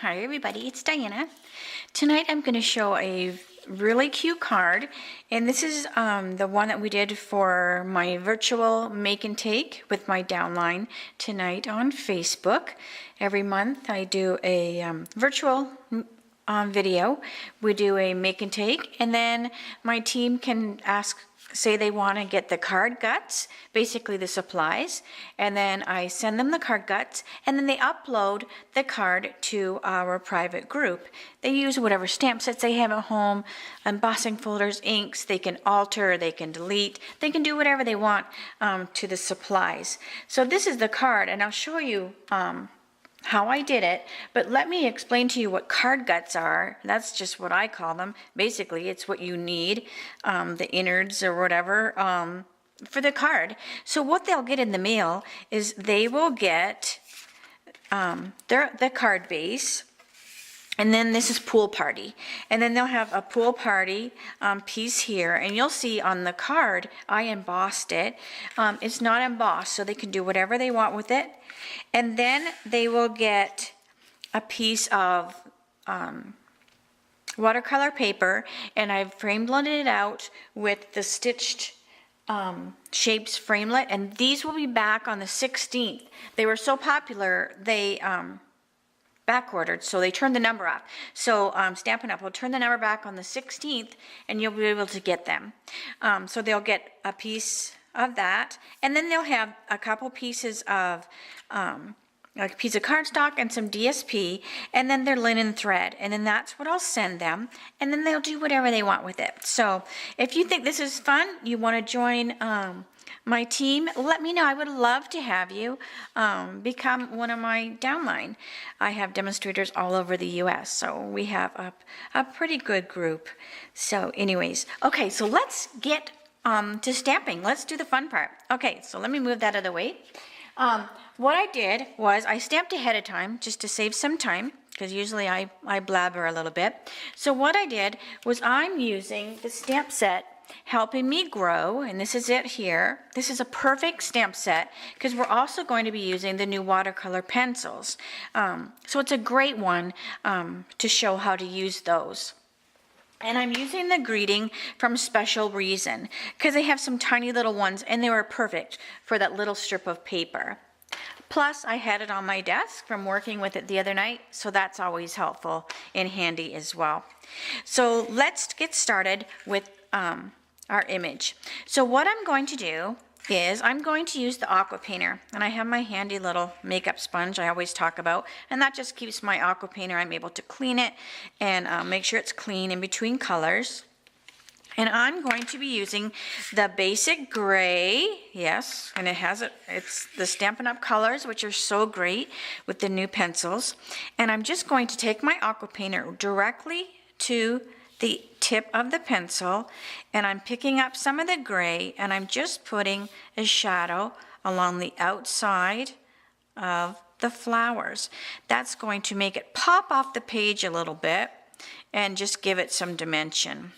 Hi everybody, it's Diana. Tonight I'm going to show a really cute card, and this is the one that we did for my virtual make and take with my downline tonight on Facebook. Every month I do a virtual video. We do a make and take, and then my team can say they want to get the card guts, basically the supplies, and then I send them the card guts, and then they upload the card to our private group. They use whatever stamp sets they have at home, embossing folders, inks. They can alter, they can delete, they can do whatever they want to the supplies. So this is the card, and I'll show you how I did it, but let me explain to you what card guts are. That's just what I call them. Basically, it's what you need, the innards or whatever, for the card. So what they'll get in the mail is they will get the card base, and then this is pool party. And then they'll have a pool party piece here. And you'll see on the card, I embossed it. It's not embossed, so they can do whatever they want with it. And then they will get a piece of watercolor paper. And I've framelit it out with the stitched shapes framelit. And these will be back on the 16th. They were so popular, they back ordered, so they turned the number up. So Stampin' Up! Will turn the number back on the 16th, and you'll be able to get them. So they'll get a piece of that, and then they'll have a couple pieces of a piece of cardstock and some DSP, and then their linen thread, and then that's what I'll send them, and then they'll do whatever they want with it. So if you think this is fun, you want to join my team, let me know. I would love to have you become one of my downline. I have demonstrators all over the US, so we have a pretty good group. So anyways, okay, so let's get to stamping. Let's do the fun part. Okay, so let me move that out of the way. What I did was I stamped ahead of time just to save some time, because usually I blabber a little bit. So what I did was I'm using the stamp set Helping Me Grow, and this is it here. This is a perfect stamp set because we're also going to be using the new watercolor pencils. So it's a great one to show how to use those. And I'm using the greeting from Special Reason because they have some tiny little ones and they were perfect for that little strip of paper. Plus, I had it on my desk from working with it the other night, so that's always helpful and handy as well. So let's get started with our image. So what I'm going to do is I'm going to use the aqua painter, and I have my handy little makeup sponge I always talk about, and that just keeps my aqua painter. I'm able to clean it and make sure it's clean in between colors. And I'm going to be using the basic gray, yes, and it's the Stampin' Up! Colors, which are so great with the new pencils. And I'm just going to take my aqua painter directly to the tip of the pencil, and I'm picking up some of the gray, and I'm just putting a shadow along the outside of the flowers. That's going to make it pop off the page a little bit and just give it some dimension.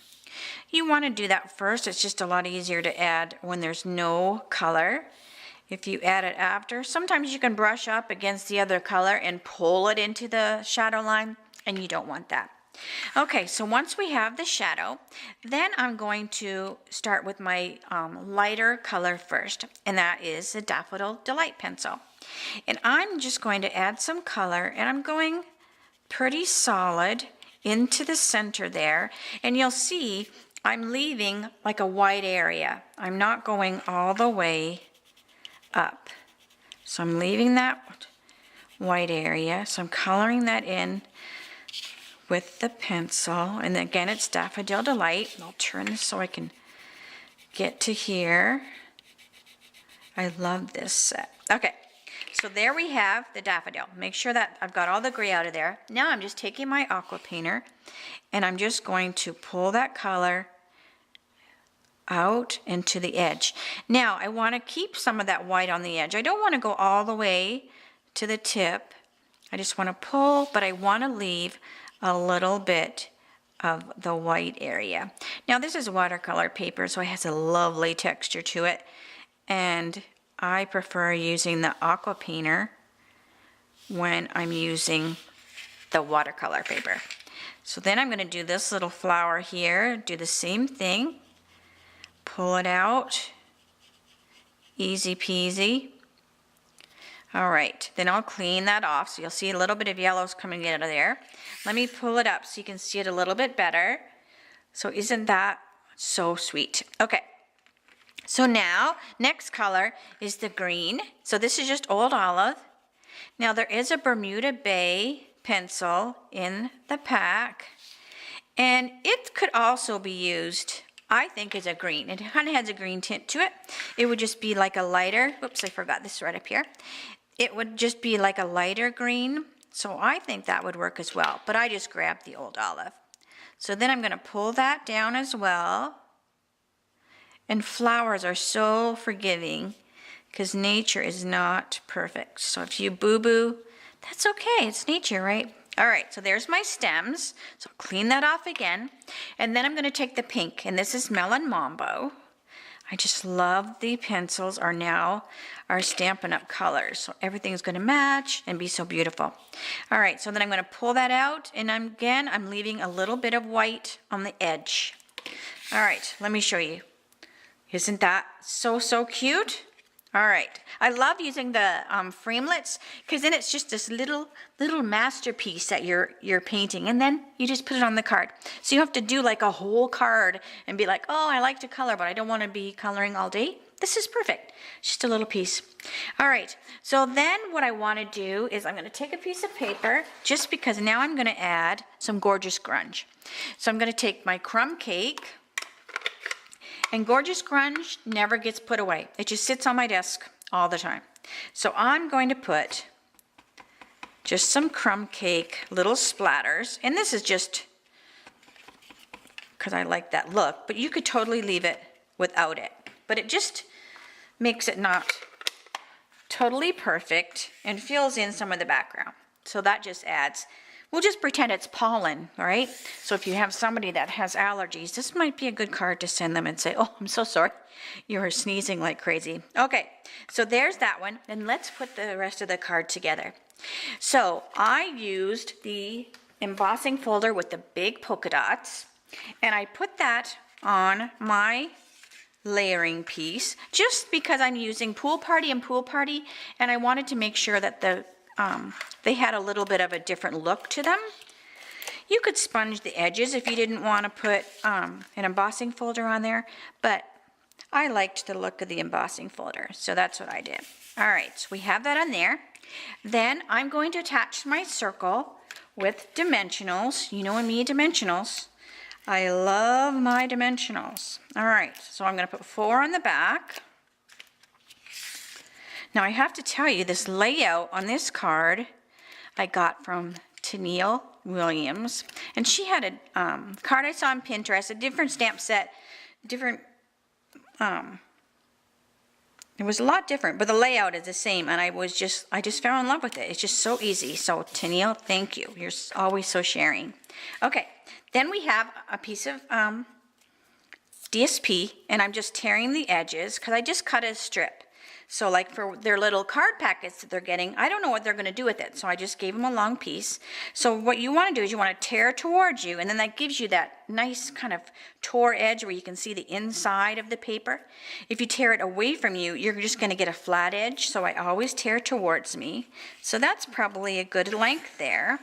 You want to do that first. It's just a lot easier to add when there's no color. If you add it after, sometimes you can brush up against the other color and pull it into the shadow line, and you don't want that. Okay, so once we have the shadow, then I'm going to start with my lighter color first, and that is the Daffodil Delight pencil. And I'm just going to add some color, and I'm going pretty solid into the center there, and you'll see I'm leaving like a white area. I'm not going all the way up. So I'm leaving that white area, so I'm coloring that in with the pencil, and again it's Daffodil Delight. I'll turn this so I can get to here. I love this set. Okay, so there we have the daffodil. Make sure that I've got all the gray out of there. Now I'm just taking my aqua painter and I'm just going to pull that color out into the edge. Now I want to keep some of that white on the edge. I don't want to go all the way to the tip. I just want to pull, but I want to leave a little bit of the white area. Now this is watercolor paper, so it has a lovely texture to it, and I prefer using the aqua painter when I'm using the watercolor paper. So then I'm going to do this little flower here, do the same thing, pull it out, easy peasy. All right, then I'll clean that off, so you'll see a little bit of yellows coming out of there. Let me pull it up so you can see it a little bit better. So isn't that so sweet? Okay, so now, next color is the green. So this is just Old Olive. Now there is a Bermuda Bay pencil in the pack, and it could also be used, I think, as a green. It kind of has a green tint to it. It would just be like a lighter, whoops, I forgot this right up here. It would just be like a lighter green, so I think that would work as well, but I just grabbed the Old Olive. So then I'm going to pull that down as well. And flowers are so forgiving because nature is not perfect. So if you boo-boo, that's okay. It's nature, right? All right, so there's my stems. So I'll clean that off again. And then I'm going to take the pink, and this is Melon Mambo. I just love the pencils are now our Stampin' Up! Colors. So everything's going to match and be so beautiful. All right, so then I'm going to pull that out, and I'm leaving a little bit of white on the edge. All right, let me show you. Isn't that so cute? All right, I love using the framelits because then it's just this little masterpiece that you're painting, and then you just put it on the card. So you have to do like a whole card and be like, oh, I like to color, but I don't want to be coloring all day. This is perfect, just a little piece. All right, so then what I want to do is I'm going to take a piece of paper, just because now I'm going to add some gorgeous grunge. So I'm going to take my crumb cake. And gorgeous grunge never gets put away. It just sits on my desk all the time. So I'm going to put just some crumb cake, little splatters. And this is just because I like that look. But you could totally leave it without it. But it just makes it not totally perfect and fills in some of the background. So that just adds. We'll just pretend it's pollen, all right? So if you have somebody that has allergies, this might be a good card to send them and say, oh, I'm so sorry. You're sneezing like crazy. Okay, so there's that one. And let's put the rest of the card together. So I used the embossing folder with the big polka dots, and I put that on my layering piece just because I'm using Pool Party and Pool Party, and I wanted to make sure that they had a little bit of a different look to them. You could sponge the edges if you didn't want to put an embossing folder on there, but I liked the look of the embossing folder, so that's what I did. All right, so we have that on there. Then I'm going to attach my circle with dimensionals. You know me, dimensionals. I love my dimensionals. All right, so I'm going to put 4 on the back. Now I have to tell you, this layout on this card I got from Tennille Williams, and she had a card I saw on Pinterest, a different stamp set, different, it was a lot different, but the layout is the same, and I just fell in love with it. It's just so easy. So Tennille, thank you. You're always so sharing. Okay, then we have a piece of DSP, and I'm just tearing the edges because I just cut a strip. So like for their little card packets that they're getting, I don't know what they're going to do with it. So I just gave them a long piece. So what you want to do is you want to tear towards you, and then that gives you that nice kind of tore edge where you can see the inside of the paper. If you tear it away from you, you're just going to get a flat edge. So I always tear towards me. So that's probably a good length there.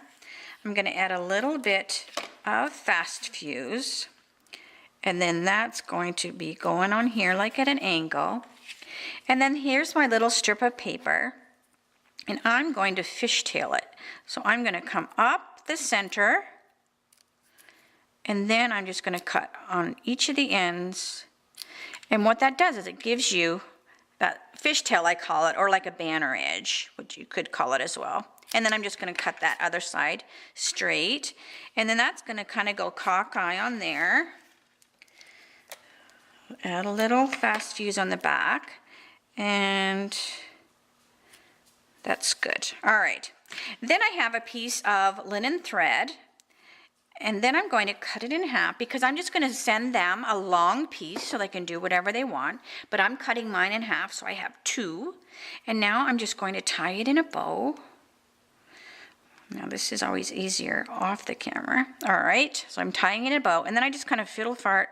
I'm going to add a little bit of fast fuse, and then that's going to be going on here like at an angle. And then here's my little strip of paper, and I'm going to fishtail it. So I'm going to come up the center, and then I'm just going to cut on each of the ends. And what that does is it gives you that fishtail, I call it, or like a banner edge, which you could call it as well. And then I'm just going to cut that other side straight, and then that's going to kind of go cockeye on there. Add a little fast fuse on the back. And that's good. All right. Then I have a piece of linen thread, and then I'm going to cut it in half because I'm just going to send them a long piece so they can do whatever they want. But I'm cutting mine in half, so I have 2. And now I'm just going to tie it in a bow. Now this is always easier off the camera. All right, so I'm tying in a bow, and then I just kind of fiddle fart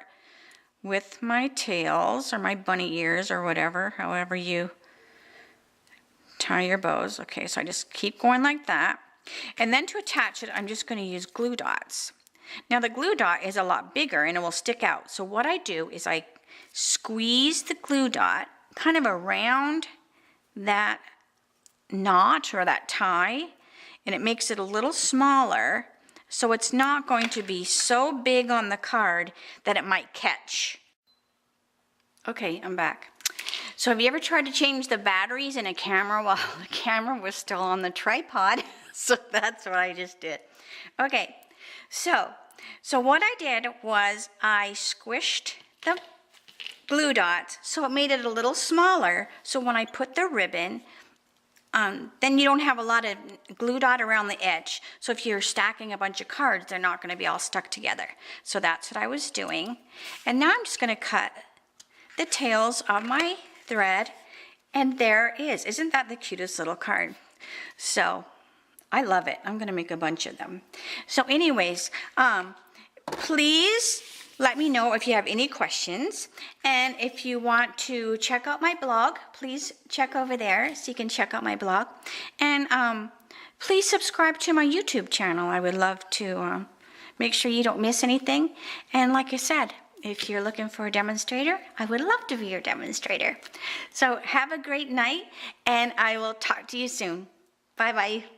with my tails or my bunny ears or whatever, however you tie your bows. Okay, so I just keep going like that. And then to attach it, I'm just going to use glue dots. Now the glue dot is a lot bigger and it will stick out. So what I do is I squeeze the glue dot kind of around that knot or that tie, and it makes it a little smaller, so it's not going to be so big on the card that it might catch. Okay, I'm back. So have you ever tried to change the batteries in a camera while the camera was still on the tripod? So that's what I just did. Okay, so what I did was I squished the glue dots so it made it a little smaller, so when I put the ribbon, then you don't have a lot of glue dot around the edge. So if you're stacking a bunch of cards, they're not going to be all stuck together. So that's what I was doing. And now I'm just going to cut the tails of my thread, and there is. Isn't that the cutest little card? So I love it. I'm going to make a bunch of them. So anyways, please let me know if you have any questions, and if you want to check out my blog, please check over there so you can check out my blog, and please subscribe to my YouTube channel. I would love to make sure you don't miss anything, and like I said, if you're looking for a demonstrator, I would love to be your demonstrator. So have a great night, and I will talk to you soon. Bye-bye.